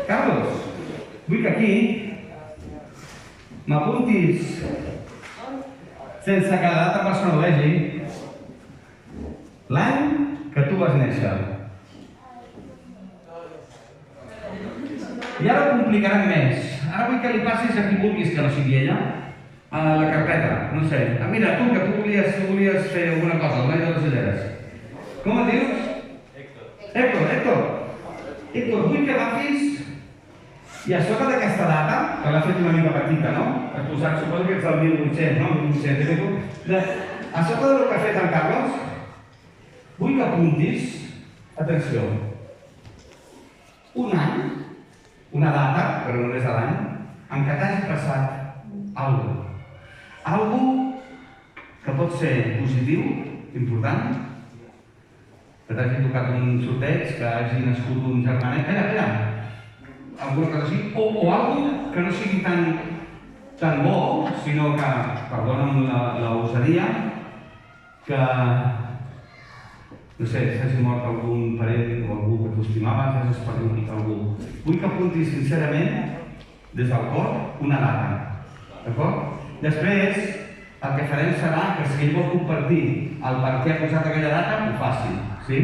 Carlos, vull que aquí m'apuntis sense que l'altra persona ho vegi l'any que tu vas néixer. I ara ho complicarem més. Ara vull que li passis a qui vulguis que no sigui ella a la carpeta. No sé. Mira, tu, que tu volies fer alguna cosa, el noi de les ulleres. Com et dius? Héctor, vull que agafis i a sota d'aquesta data, que l'ha fet una mica petita, no? Has posat, suposo que ets del 1800, no? 1800, a sota del que ha fet en Carlos, vull que apuntis, atenció, un any, una data, però no és de l'any, en què t'hagi passat alguna cosa. Algo que pot ser positiu, important, que t'hagi tocat un sorteig, que hagi nascut un germanet, espera, alguna cosa així, o algo que no sigui tan bo, sinó que, perdona'm l'osadia, que, no sé, s'hagi mort algun parent o algú que tu estimaves, hagis perdut algú. Vull que apuntis sincerament, des del cor, una data, d'acord? Després, el que farem serà que si ell vol compartir el per què ha posat aquella data, ho faci, sí?